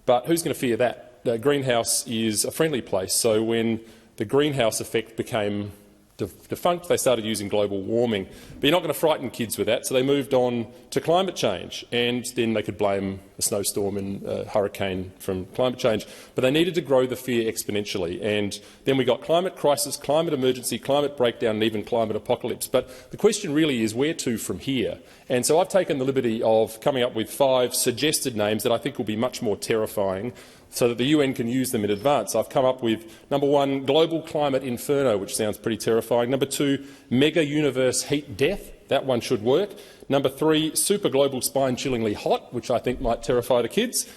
But who's going to fear that? The greenhouse is a friendly place. So when the greenhouse effect became defunct, they started using global warming. But you're not going to frighten kids with that, so they moved on to climate change, and then they could blame a snowstorm and a hurricane from climate change. But they needed to grow the fear exponentially, and then we got climate crisis, climate emergency, climate breakdown, and even climate apocalypse. But the question really is where to from here? And so I've taken the liberty of coming up with 5 suggested names that I think will be much more terrifying, so that the UN can use them in advance. I've come up with, number 1, global climate inferno, which sounds pretty terrifying. Number 2, mega universe heat death. That one should work. Number 3, super global spine-chillingly hot, which I think might terrify the kids.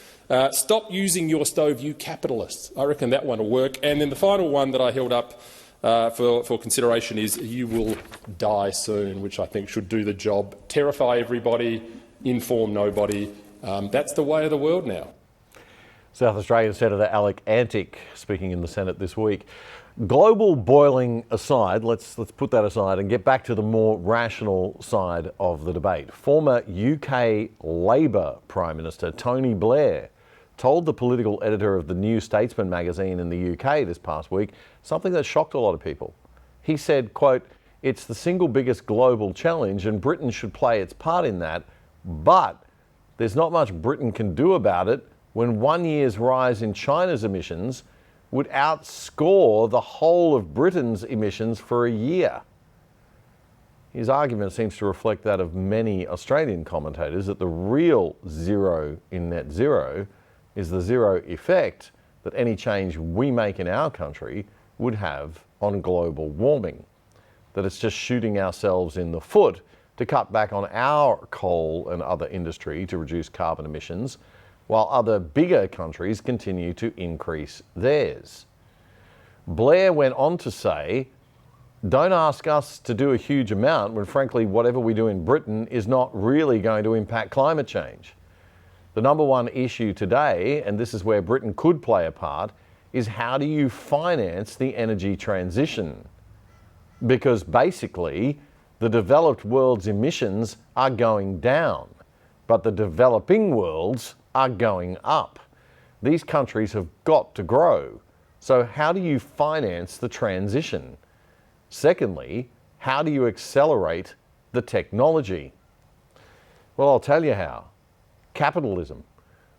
Stop using your stove, you capitalists. I reckon that one will work. And then the final one that I held up for consideration is you will die soon, which I think should do the job. Terrify everybody, inform nobody. That's the way of the world now. South Australian Senator Alec Antic speaking in the Senate this week. Global boiling aside, let's put that aside and get back to the more rational side of the debate. Former UK Labor Prime Minister Tony Blair told the political editor of the New Statesman magazine in the UK this past week something that shocked a lot of people. He said, quote, "It's the single biggest global challenge and Britain should play its part in that, but there's not much Britain can do about it when 1 year's rise in China's emissions would outscore the whole of Britain's emissions for a year." His argument seems to reflect that of many Australian commentators that the real zero in net zero is the zero effect that any change we make in our country would have on global warming. That it's just shooting ourselves in the foot to cut back on our coal and other industry to reduce carbon emissions, while other bigger countries continue to increase theirs. Blair went on to say, "Don't ask us to do a huge amount when frankly whatever we do in Britain is not really going to impact climate change. The number one issue today, and this is where Britain could play a part, is how do you finance the energy transition? Because basically the developed world's emissions are going down, but the developing world's are going up. These countries have got to grow. So how do you finance the transition? Secondly, how do you accelerate the technology?" Well, I'll tell you how. Capitalism.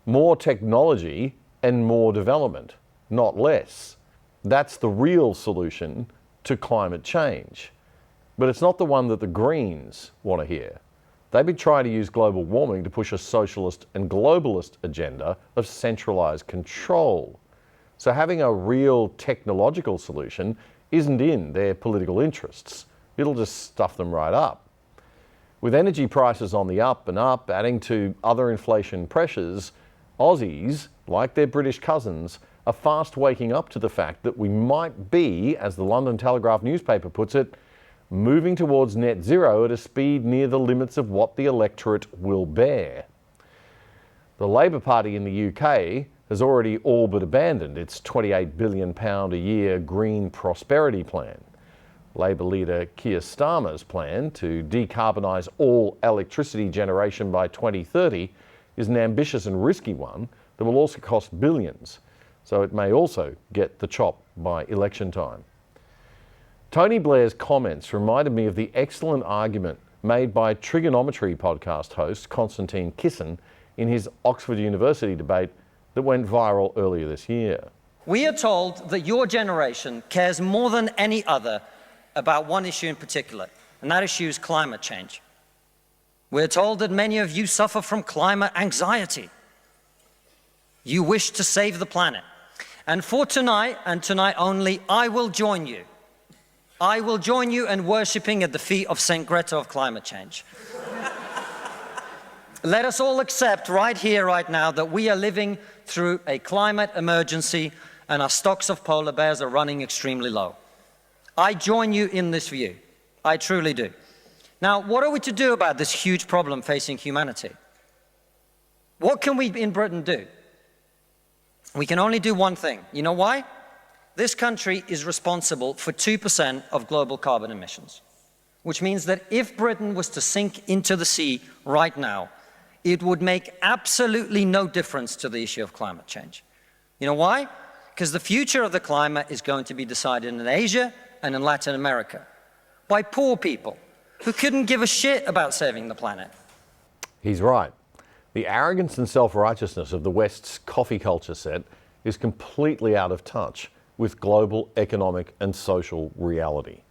More technology and more development, not less. That's the real solution to climate change. But it's not the one that the Greens want to hear. They've been trying to use global warming to push a socialist and globalist agenda of centralised control. So having a real technological solution isn't in their political interests. It'll just stuff them right up. With energy prices on the up and up, adding to other inflation pressures, Aussies, like their British cousins, are fast waking up to the fact that we might be, as the London Telegraph newspaper puts it, moving towards net zero at a speed near the limits of what the electorate will bear. The Labor Party in the UK has already all but abandoned its £28 billion a year green prosperity plan. Labor leader Keir Starmer's plan to decarbonise all electricity generation by 2030 is an ambitious and risky one that will also cost billions, so it may also get the chop by election time. Tony Blair's comments reminded me of the excellent argument made by trigonometry podcast host Konstantin Kisin in his Oxford University debate that went viral earlier this year. We are told that your generation cares more than any other about one issue in particular, and that issue is climate change. We're told that many of you suffer from climate anxiety. You wish to save the planet. And for tonight, and tonight only, I will join you. I will join you in worshipping at the feet of St. Greta of climate change. Let us all accept right here, right now, that we are living through a climate emergency and our stocks of polar bears are running extremely low. I join you in this view. I truly do. Now, what are we to do about this huge problem facing humanity? What can we in Britain do? We can only do one thing. You know why? This country is responsible for 2% of global carbon emissions, which means that if Britain was to sink into the sea right now, it would make absolutely no difference to the issue of climate change. You know why? Because the future of the climate is going to be decided in Asia and in Latin America, by poor people who couldn't give a shit about saving the planet. He's right. The arrogance and self-righteousness of the West's coffee culture set is completely out of touch with global economic and social reality.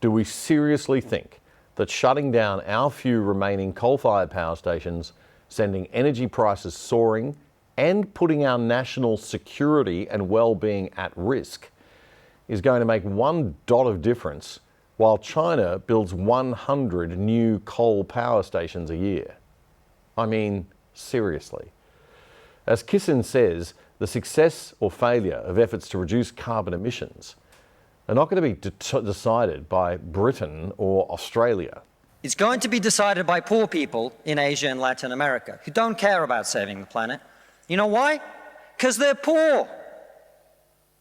Do we seriously think that shutting down our few remaining coal-fired power stations, sending energy prices soaring, and putting our national security and well-being at risk is going to make one dot of difference while China builds 100 new coal power stations a year? I mean, seriously. As Kissin says, the success or failure of efforts to reduce carbon emissions are not going to be decided by Britain or Australia. It's going to be decided by poor people in Asia and Latin America who don't care about saving the planet. You know why? Because they're poor.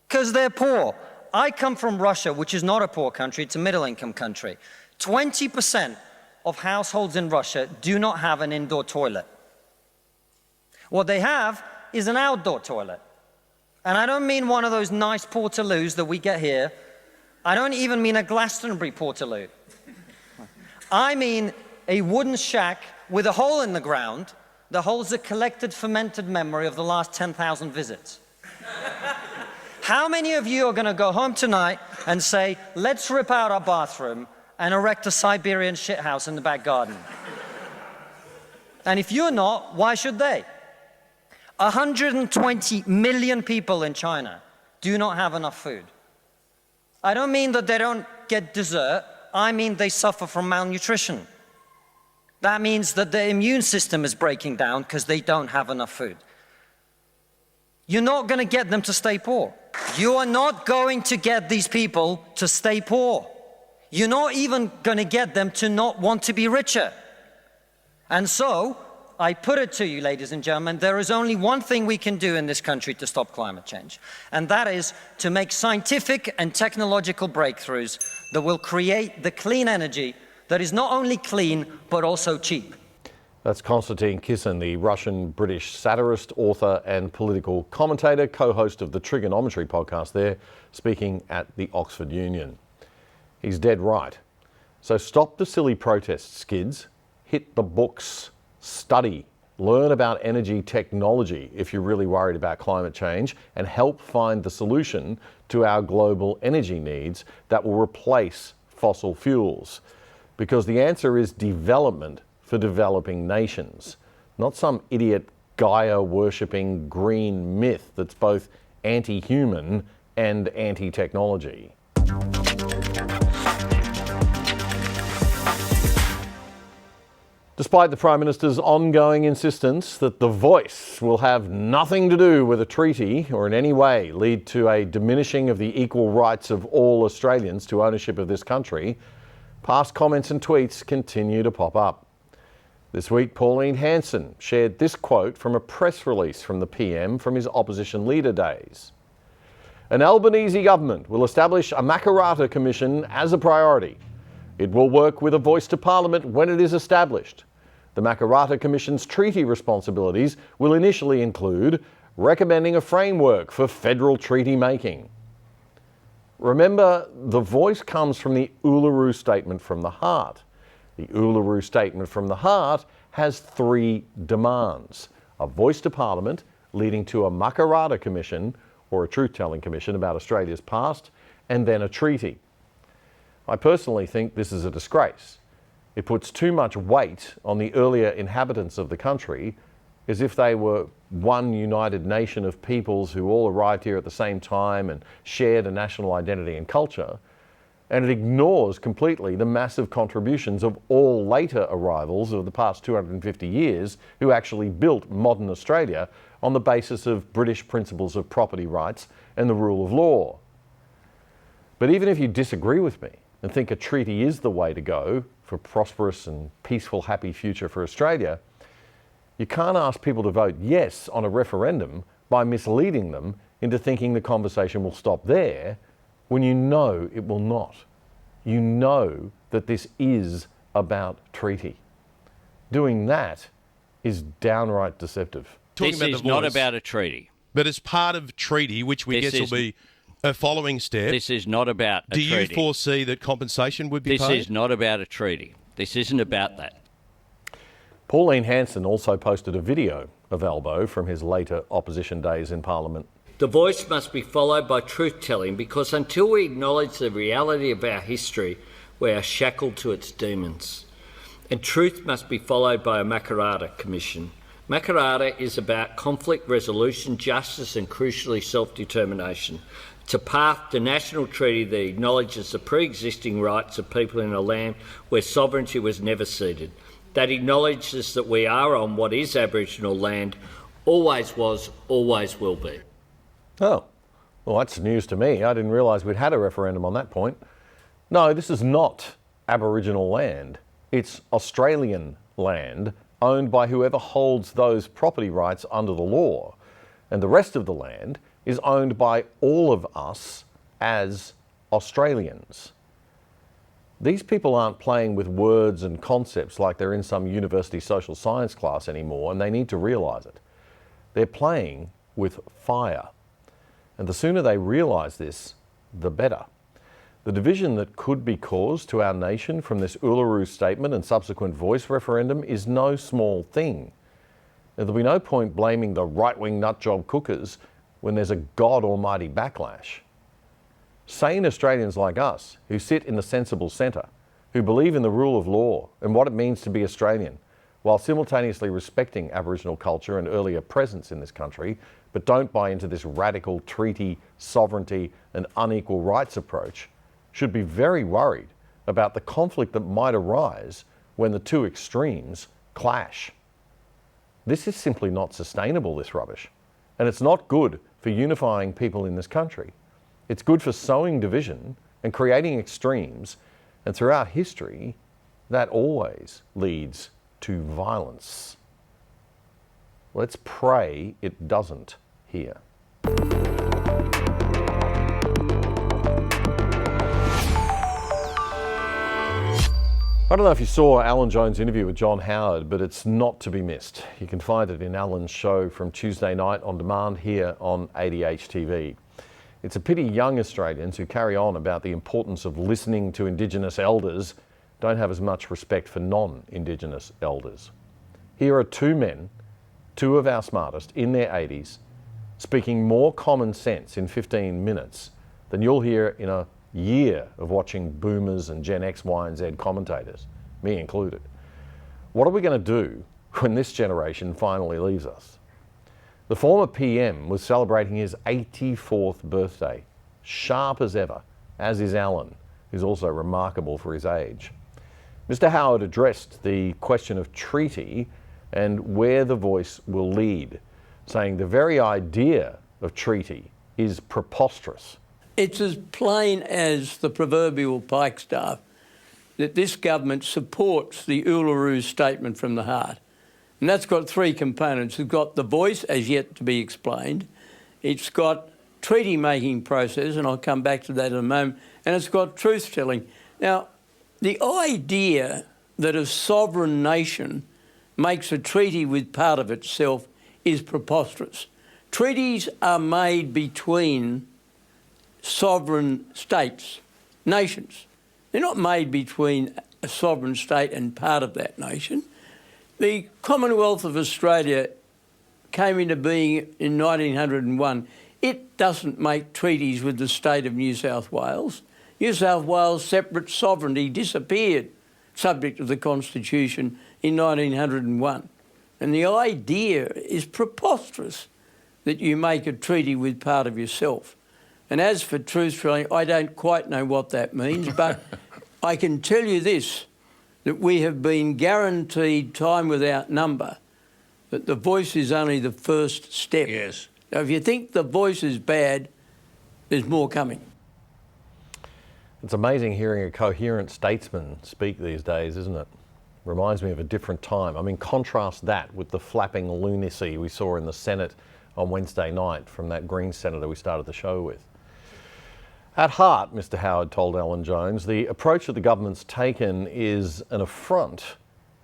Because they're poor. I come from Russia, which is not a poor country, it's a middle-income country. 20% of households in Russia do not have an indoor toilet. What they have is an outdoor toilet. And I don't mean one of those nice portaloos that we get here. I don't even mean a Glastonbury portaloo. I mean a wooden shack with a hole in the ground that holds a collected fermented memory of the last 10,000 visits. How many of you are going to go home tonight and say, let's rip out our bathroom and erect a Siberian shithouse in the back garden? And if you're not, why should they? 120 million people in China do not have enough food. I don't mean that they don't get dessert, I mean they suffer from malnutrition. That means that their immune system is breaking down because they don't have enough food. You're not going to get them to stay poor. You are not going to get these people to stay poor. You're not even going to get them to not want to be richer. And so, I put it to you, ladies and gentlemen, there is only one thing we can do in this country to stop climate change, and that is to make scientific and technological breakthroughs that will create the clean energy that is not only clean, but also cheap. That's Konstantin Kissin, the Russian-British satirist, author and political commentator, co-host of the Trigonometry podcast there, speaking at the Oxford Union. He's dead right. So stop the silly protests, kids. Hit the books. Study. Learn about energy technology if you're really worried about climate change, and help find the solution to our global energy needs that will replace fossil fuels. Because the answer is development for developing nations, not some idiot Gaia-worshipping green myth that's both anti-human and anti-technology. Despite the Prime Minister's ongoing insistence that the voice will have nothing to do with a treaty or in any way lead to a diminishing of the equal rights of all Australians to ownership of this country, past comments and tweets continue to pop up. This week, Pauline Hanson shared this quote from a press release from the PM from his opposition leader days. An Albanese government will establish a Makarrata Commission as a priority. It will work with a voice to Parliament when it is established. The Makarrata Commission's treaty responsibilities will initially include recommending a framework for federal treaty making. Remember, the voice comes from the Uluru Statement from the Heart. The Uluru Statement from the Heart has 3 demands: a voice to Parliament leading to a Makarrata Commission, or a truth-telling commission about Australia's past, and then a treaty. I personally think this is a disgrace. It puts too much weight on the earlier inhabitants of the country, as if they were one united nation of peoples who all arrived here at the same time and shared a national identity and culture, and it ignores completely the massive contributions of all later arrivals of the past 250 years who actually built modern Australia on the basis of British principles of property rights and the rule of law. But even if you disagree with me and think a treaty is the way to go for a prosperous and peaceful, happy future for Australia, you can't ask people to vote yes on a referendum by misleading them into thinking the conversation will stop there when you know it will not. You know that this is about treaty. Doing that is downright deceptive. This is not about a treaty. But as part of treaty, which we guess will be a following step. This is not about a treaty. Do you foresee that compensation would be paid? This is not about a treaty. This isn't about that. Pauline Hanson also posted a video of Albo from his later opposition days in Parliament. The voice must be followed by truth-telling, because until we acknowledge the reality of our history, we are shackled to its demons. And truth must be followed by a Makarrata Commission. Makarrata is about conflict resolution, justice and, crucially, self-determination. It's a path to national treaty that acknowledges the pre-existing rights of people in a land where sovereignty was never ceded. That acknowledges that we are on what is Aboriginal land, always was, always will be. Oh, well, that's news to me. I didn't realise we'd had a referendum on that point. No, this is not Aboriginal land. It's Australian land owned by whoever holds those property rights under the law. And the rest of the land is owned by all of us as Australians. These people aren't playing with words and concepts like they're in some university social science class anymore, and they need to realise it. They're playing with fire. And the sooner they realise this, the better. The division that could be caused to our nation from this Uluru Statement and subsequent voice referendum is no small thing. There'll be no point blaming the right-wing nutjob cookers when there's a God Almighty backlash. Sane Australians like us, who sit in the sensible centre, who believe in the rule of law and what it means to be Australian, while simultaneously respecting Aboriginal culture and earlier presence in this country, but don't buy into this radical treaty, sovereignty and unequal rights approach, should be very worried about the conflict that might arise when the two extremes clash. This is simply not sustainable, this rubbish, and it's not good for unifying people in this country. It's good for sowing division and creating extremes, and throughout history, that always leads to violence. Let's pray it doesn't here. I don't know if you saw Alan Jones' interview with John Howard, but it's not to be missed. You can find it in Alan's show from Tuesday night on demand here on ADH TV. It's a pity young Australians who carry on about the importance of listening to Indigenous elders don't have as much respect for non-Indigenous elders. Here are two men, two of our smartest, in their 80s, speaking more common sense in 15 minutes than you'll hear in a year of watching boomers and Gen X, Y and Z commentators, me included. What are we going to do when this generation finally leaves us? The former PM was celebrating his 84th birthday, sharp as ever, as is Alan, who's also remarkable for his age. Mr. Howard addressed the question of treaty and where the voice will lead, saying the very idea of treaty is preposterous. It's as plain as the proverbial pikestaff that this government supports the Uluru Statement from the heart. And that's got three components. It's got the voice, as yet to be explained. It's got treaty-making process, and I'll come back to that in a moment. And it's got truth-telling. Now, the idea that a sovereign nation makes a treaty with part of itself is preposterous. Treaties are made between sovereign states, nations. They're not made between a sovereign state and part of that nation. The Commonwealth of Australia came into being in 1901. It doesn't make treaties with the state of New South Wales. New South Wales' separate sovereignty disappeared, subject to the Constitution, in 1901. And the idea is preposterous that you make a treaty with part of yourself. And as for truth-telling, I don't quite know what that means, but I can tell you this, that we have been guaranteed time without number, that the voice is only the first step. Yes. Now, if you think the voice is bad, there's more coming. It's amazing hearing a coherent statesman speak these days, isn't it? Reminds me of a different time. I mean, contrast that with the flapping lunacy we saw in the Senate on Wednesday night from that Green senator we started the show with. At heart, Mr. Howard told Alan Jones, the approach that the government's taken is an affront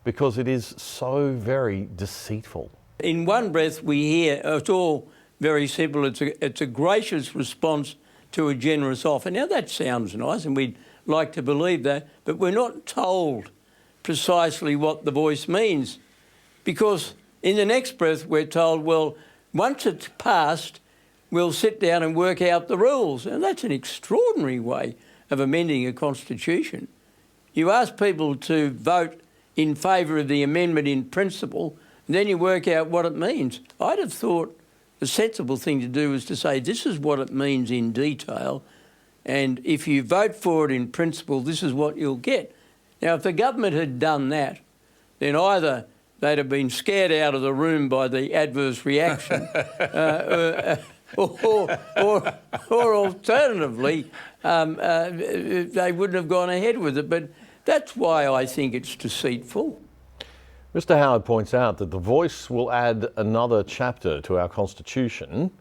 because it is so very deceitful. In one breath, we hear it's all very simple. It's a gracious response to a generous offer. Now, that sounds nice, and we'd like to believe that, but we're not told precisely what the voice means, because in the next breath we're told, well, once it's passed, we'll sit down and work out the rules. And that's an extraordinary way of amending a constitution. You ask people to vote in favour of the amendment in principle, and then you work out what it means. I'd have thought the sensible thing to do is to say, this is what it means in detail, and if you vote for it in principle, this is what you'll get. Now, if the government had done that, then either they'd have been scared out of the room by the adverse reaction, or alternatively, they wouldn't have gone ahead with it. But that's why I think it's deceitful. Mr. Howard points out that the voice will add another chapter to our Constitution,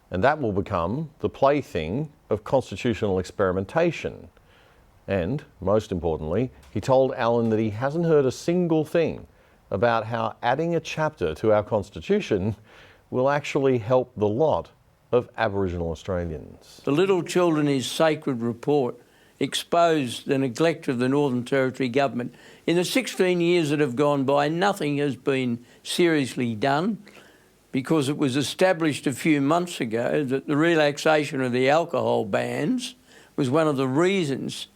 and that will become the plaything of constitutional experimentation. And, most importantly, he told Alan that he hasn't heard a single thing about how adding a chapter to our Constitution will actually help the lot of Aboriginal Australians. The Little Children is Sacred report exposed the neglect of the Northern Territory government. In the 16 years that have gone by, nothing has been seriously done, because it was established a few months ago that the relaxation of the alcohol bans was one of the reasons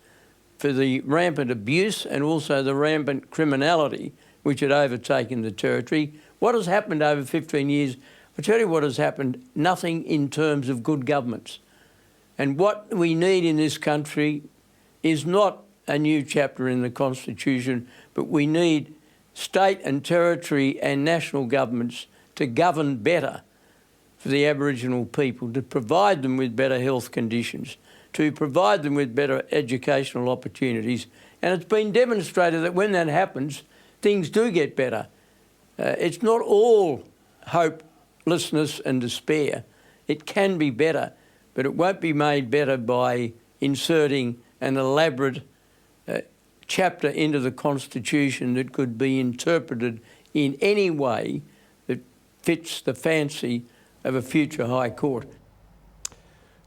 for the rampant abuse and also the rampant criminality which had overtaken the Territory. What has happened over 15 years? I'll tell you what has happened: nothing in terms of good governance. And what we need in this country is not a new chapter in the Constitution, but we need state and territory and national governments to govern better for the Aboriginal people, to provide them with better health conditions, to provide them with better educational opportunities. And it's been demonstrated that when that happens, things do get better. It's not all hopelessness and despair. It can be better, but it won't be made better by inserting an elaborate chapter into the Constitution that could be interpreted in any way that fits the fancy of a future High Court.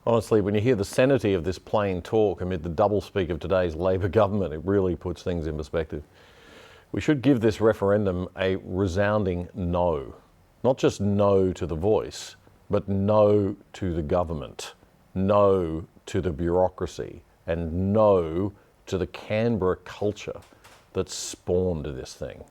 Honestly, when you hear the sanity of this plain talk amid the doublespeak of today's Labor government, it really puts things in perspective. We should give this referendum a resounding no. Not just no to the voice, but no to the government, no to the bureaucracy, and no to the Canberra culture that spawned this thing.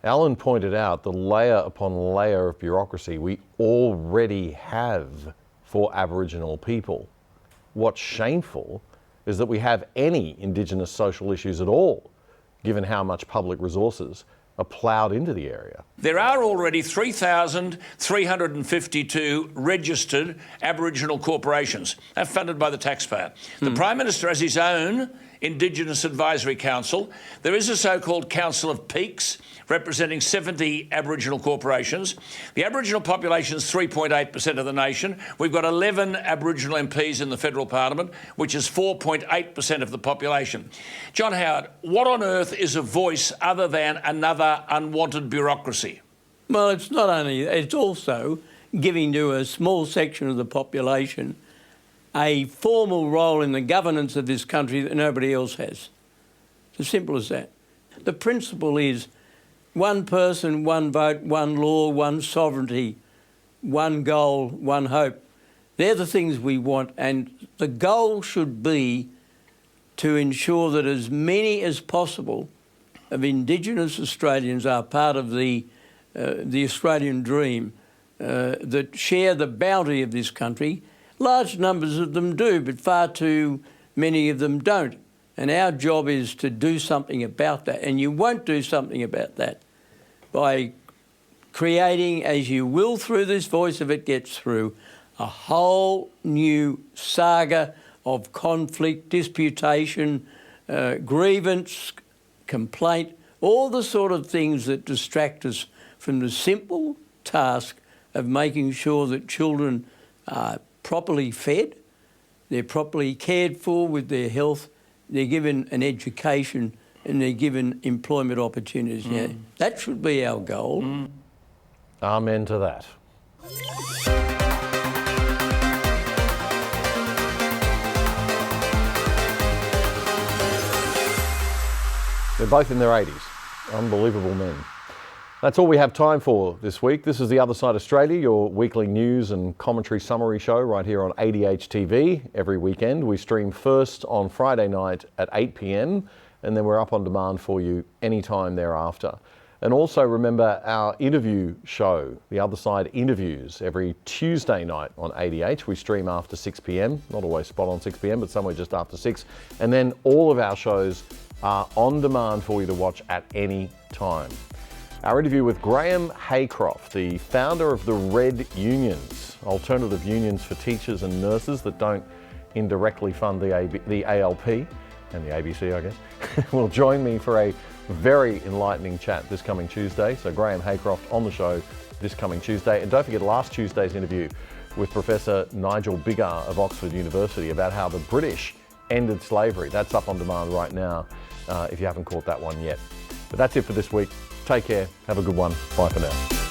Alan pointed out the layer upon layer of bureaucracy we already have for Aboriginal people. What's shameful is that we have any Indigenous social issues at all, given how much public resources are ploughed into the area. There are already 3,352 registered Aboriginal corporations funded by the taxpayer. The Prime Minister has his own Indigenous Advisory Council. There is a so-called Council of Peaks representing 70 Aboriginal corporations. The Aboriginal population is 3.8% of the nation. We've got 11 Aboriginal MPs in the federal parliament, which is 4.8% of the population. John Howard, what on earth is a voice other than another unwanted bureaucracy? Well, it's not only, it's also giving to a small section of the population a formal role in the governance of this country that nobody else has. It's as simple as that. The principle is one person, one vote, one law, one sovereignty, one goal, one hope. They're the things we want, and the goal should be to ensure that as many as possible of Indigenous Australians are part of the Australian dream, that share the bounty of this country. Large numbers of them do, but far too many of them don't. And our job is to do something about that. And you won't do something about that by creating, as you will through this voice if it gets through, a whole new saga of conflict, disputation, grievance, complaint, all the sort of things that distract us from the simple task of making sure that children are properly fed, they're properly cared for with their health, they're given an education, and they're given employment opportunities. Now, that should be our goal. Amen to that. They're both in their 80s. Unbelievable men. That's all we have time for this week. This is The Other Side Australia, your weekly news and commentary summary show right here on ADH TV. Every weekend we stream first on Friday night at 8 p.m. and then we're up on demand for you anytime thereafter. And also remember our interview show, The Other Side Interviews, every Tuesday night on ADH. We stream after 6 p.m, not always spot on 6 p.m, but somewhere just after 6. And then all of our shows are on demand for you to watch at any time. Our interview with Graham Haycroft, the founder of the Red Unions, alternative unions for teachers and nurses that don't indirectly fund the ALP and the ABC, I guess, will join me for a very enlightening chat this coming Tuesday. So Graham Haycroft on the show this coming Tuesday. And don't forget last Tuesday's interview with Professor Nigel Biggar of Oxford University about how the British ended slavery. That's up on demand right now if you haven't caught that one yet. But that's it for this week. Take care. Have a good one. Bye for now.